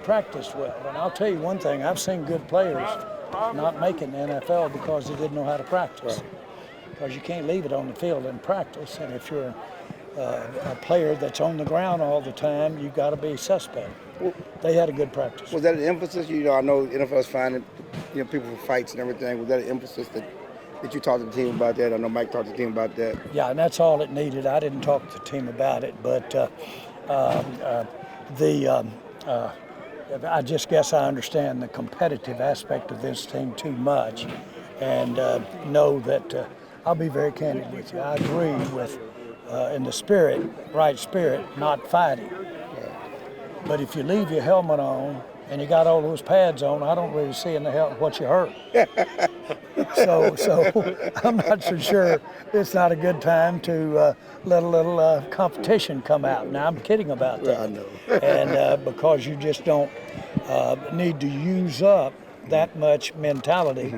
practiced well. And I'll tell you one thing, I've seen good players not make it in the NFL because they didn't know how to practice. Because you can't leave it on the field in practice. And if you're a player that's on the ground all the time, you've got to be suspect. They had a good practice. Was that an emphasis? I know NFL's finding people for fights and everything. Was that an emphasis that you talked to the team about that? I know Mike talked to the team about that. Yeah, and that's all it needed. I didn't talk to the team about it, but I just guess I understand the competitive aspect of this team too much, and know that I'll be very candid with you. I agree with, in the spirit, right spirit, not fighting. But if you leave your helmet on and you got all those pads on, I don't really see in the hell what you hurt. So I'm not so sure it's not a good time to let a little competition come out. Now, I'm kidding about that. I know. And because you just don't need to use up that much mentality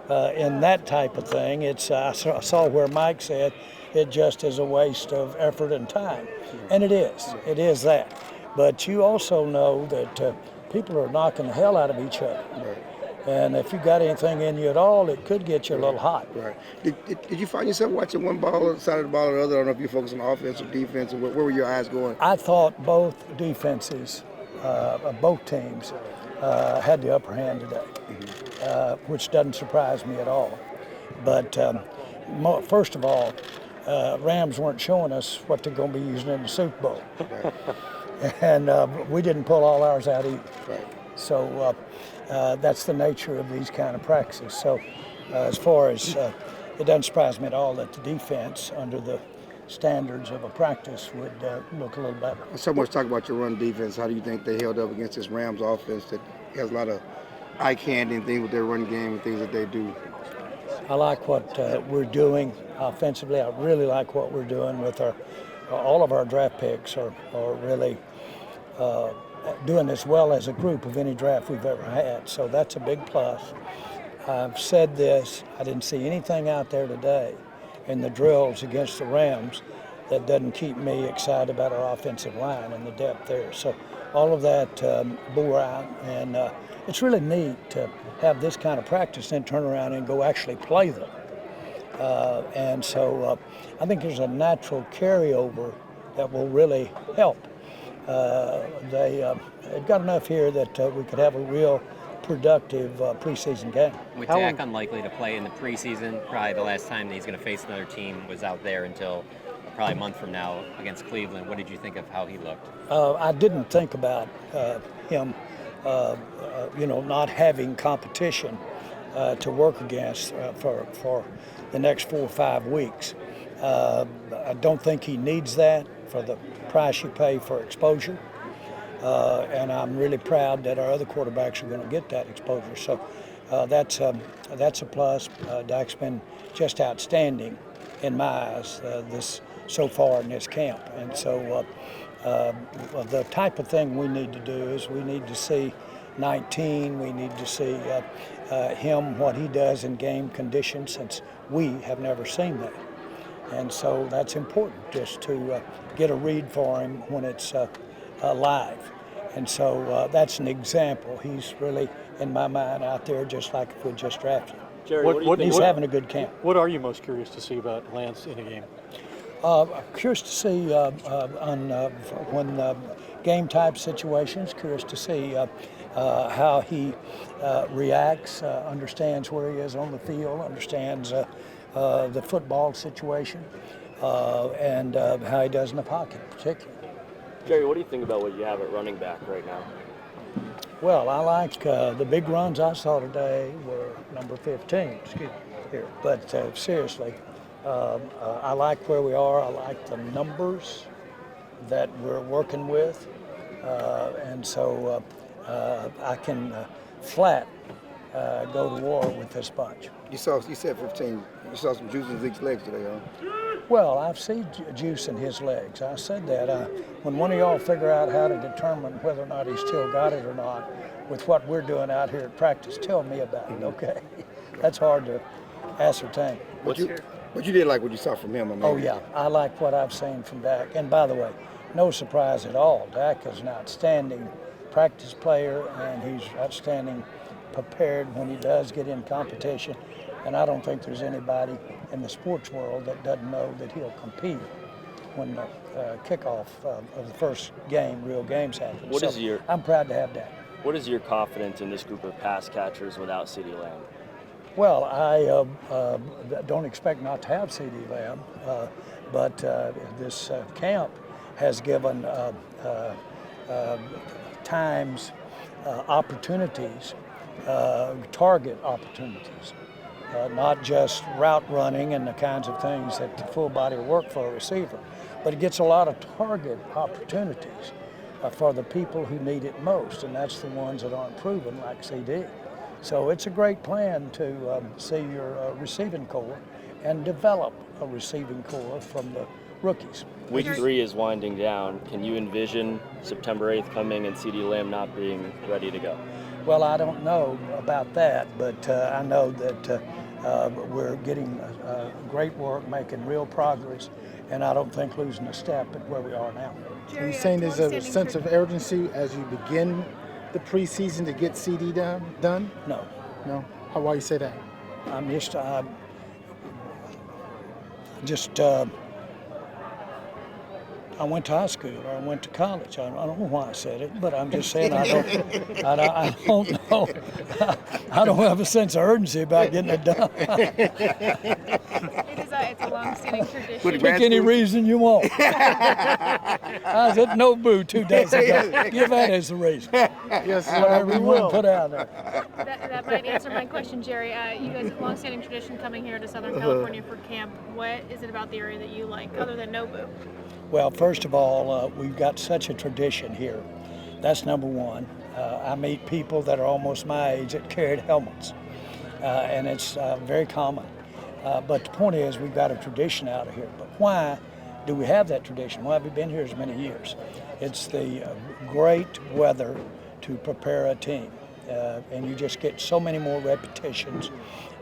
in that type of thing. It's I saw where Mike said it just is a waste of effort and time. And it is. It is that. But you also know that people are knocking the hell out of each other. Right. And if you got anything in you at all, it could get you a little hot. Right. Did you find yourself watching one ball side of the ball or the other? I don't know if you focus on offense or defense, or where were your eyes going? I thought both defenses, both teams, had the upper hand today, which doesn't surprise me at all. But first of all, Rams weren't showing us what they're going to be using in the Super Bowl. Right. And we didn't pull all ours out either. Right. So that's the nature of these kind of practices. So as far as it doesn't surprise me at all that the defense, under the standards of a practice, would look a little better. So much talk about your run defense. How do you think they held up against this Rams offense that has a lot of eye candy and things with their run game and things that they do? I like what we're doing offensively. I really like what we're doing with all of our draft picks are really doing as well as a group of any draft we've ever had. So that's a big plus. I've said this, I didn't see anything out there today in the drills against the Rams that doesn't keep me excited about our offensive line and the depth there. So all of that bore out, and it's really neat to have this kind of practice and turn around and go actually play them. And so I think there's a natural carryover that will really help. They've got enough here that we could have a real productive preseason game. With Dak unlikely to play in the preseason, probably the last time that he's going to face another team was out there until probably a month from now against Cleveland. What did you think of how he looked? I didn't think about him, not having competition to work against for the next 4 or 5 weeks. I don't think he needs that for the price you pay for exposure. And I'm really proud that our other quarterbacks are going to get that exposure. So that's a plus. Dak's been just outstanding in my eyes so far in this camp. And so the type of thing we need to do is we need to see 19. We need to see him, what he does in game conditions, since we have never seen that. And so that's important, just to get a read for him when it's live. And so that's an example. He's really, in my mind, out there just like if we just drafted him. Jerry, he's having a good camp. What are you most curious to see about Lance in a game? Curious to see when game type situations, curious to see how he reacts, understands where he is on the field, understands the football situation, and how he does in the pocket particularly. Jerry, what do you think about what you have at running back right now? Well, I like the big runs I saw today were number 15, here. But seriously, I like where we are. I like the numbers that we're working with. And so I can flat go to war with this bunch. You said 15. You saw some juice in Zeke's legs today, huh? Well, I've seen juice in his legs. I said that. When one of y'all figure out how to determine whether or not he still got it or not with what we're doing out here at practice, tell me about it, okay? That's hard to ascertain. But you did like what you saw from him, I mean. Oh, yeah. I like what I've seen from Dak. And by the way, no surprise at all. Dak is an outstanding practice player, and he's outstanding prepared when he does get in competition. And I don't think there's anybody in the sports world that doesn't know that he'll compete when the kickoff of the first game, real games happen. I'm proud to have that. What is your confidence in this group of pass catchers without CeeDee Lamb? Well, I don't expect not to have CeeDee Lamb, but this camp has given times opportunities, target opportunities, not just route running and the kinds of things that the full body work for a receiver, but it gets a lot of target opportunities for the people who need it most, and that's the ones that aren't proven, like CeeDee. So it's a great plan to see your receiving core and develop a receiving core from the rookies. Week 3 is winding down. Can you envision September 8th coming and CeeDee Lamb not being ready to go? Well, I don't know about that, but I know that we're getting great work, making real progress, and I don't think losing a step at where we are now. Are you saying there's a sense of urgency as you begin the preseason to get CeeDee done? No. No? Why you say that? I'm just I went to high school or I went to college. I don't know why I said it, but I'm just saying I don't know. I don't have a sense of urgency about getting it done. It's a long-standing tradition. Pick any reason you want. I was at Nobu 2 days ago. Give that as the reason. Yes, Whatever you want to put out there. That might answer my question, Jerry. You guys have a long-standing tradition coming here to Southern California for camp. What is it about the area that you like, other than Nobu? Well, first of all, we've got such a tradition here. That's number one. I meet people that are almost my age that carried helmets, and it's very common. But the point is, we've got a tradition out of here. But why do we have that tradition? Why have we been here as many years? It's the great weather to prepare a team, and you just get so many more repetitions.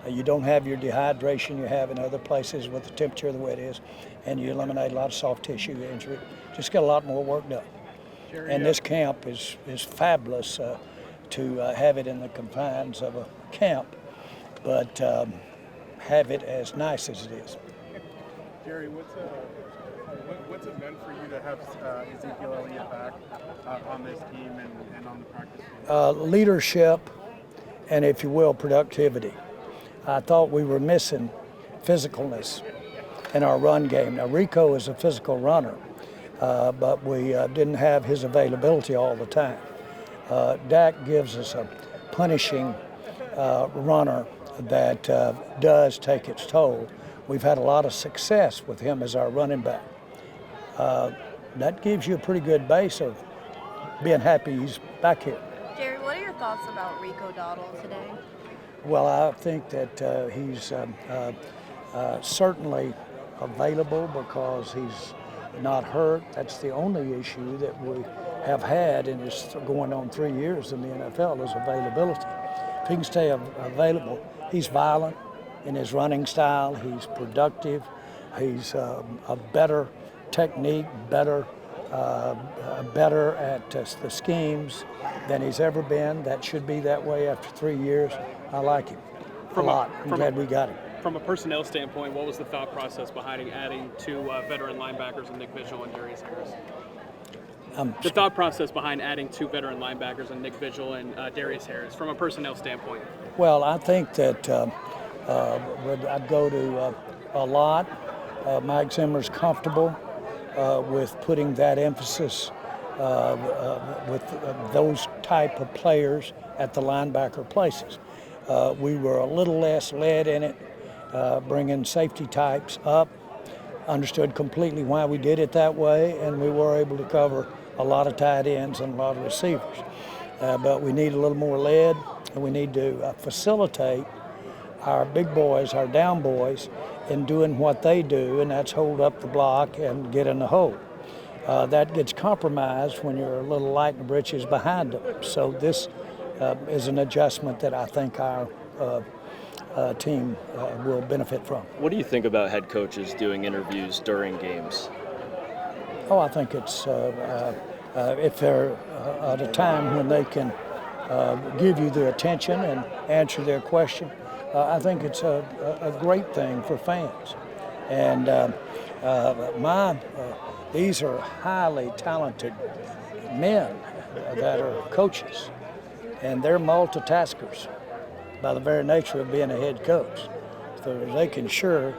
You don't have your dehydration you have in other places with the temperature the way it is, and you eliminate a lot of soft tissue injury. Just get a lot more work done. And this camp is fabulous to have it in the confines of a camp, but have it as nice as it is. Jerry, what's it meant for you to have Ezekiel Elliott back on this team and on the practice field? Leadership and, if you will, productivity. I thought we were missing physicalness in our run game. Now, Rico is a physical runner, but we didn't have his availability all the time. Dak gives us a punishing runner that does take its toll. We've had a lot of success with him as our running back. That gives you a pretty good base of being happy he's back here. Jerry, what are your thoughts about Rico Dowdle today? Well, I think that he's certainly available because he's not hurt. That's the only issue that we have had, and it's going on 3 years in the NFL, is availability. If he can stay available, he's violent in his running style. He's productive. He's a better technique, better at the schemes than he's ever been. That should be that way after 3 years. I like him a lot. I'm glad we got him. From a personnel standpoint, what was the thought process behind adding 2 veteran linebackers in Nick Vigil and Darius Harris? The thought process behind adding 2 veteran linebackers in Nick Vigil and Darius Harris, from a personnel standpoint? Well, I think that I'd go to a lot. Mike Zimmer's comfortable with putting that emphasis with those type of players at the linebacker places. We were a little less led in it, bringing safety types up, understood completely why we did it that way, and we were able to cover a lot of tight ends and a lot of receivers. But we need a little more lead, and we need to facilitate our big boys, our down boys, in doing what they do, and that's hold up the block and get in the hole. That gets compromised when you're a little light in the britches behind them. So this is an adjustment that I think our team will benefit from. What do you think about head coaches doing interviews during games? Oh, I think it's if they're at a time when they can give you the attention and answer their question, I think it's a great thing for fans. And these are highly talented men that are coaches, and they're multitaskers by the very nature of being a head coach. So they can sure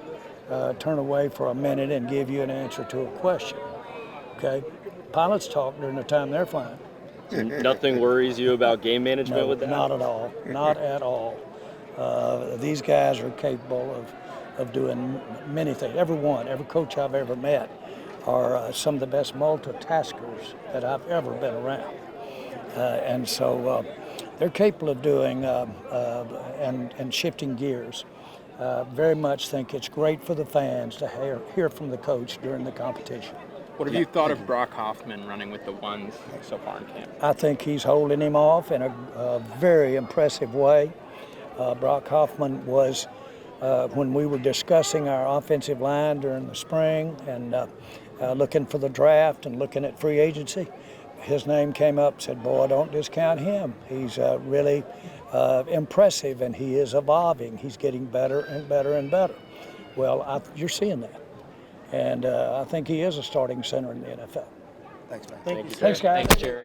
turn away for a minute and give you an answer to a question. Okay, pilots talk during the time they're flying. Nothing worries you about game management No, with that? not at all. Not at all. These guys are capable of doing many things. Every coach I've ever met are some of the best multitaskers that I've ever been around. And so they're capable of doing and shifting gears. Very much think it's great for the fans to hear from the coach during the competition. What have you thought of Brock Hoffman running with the ones so far in camp? I think he's holding him off in a very impressive way. Brock Hoffman was, when we were discussing our offensive line during the spring and looking for the draft and looking at free agency, his name came up, said, boy, don't discount him. He's really impressive, and he is evolving. He's getting better and better and better. Well, you're seeing that. And I think he is a starting center in the NFL. Thanks, man. Thank you, sir. Thanks, guys. Thanks, Jerry.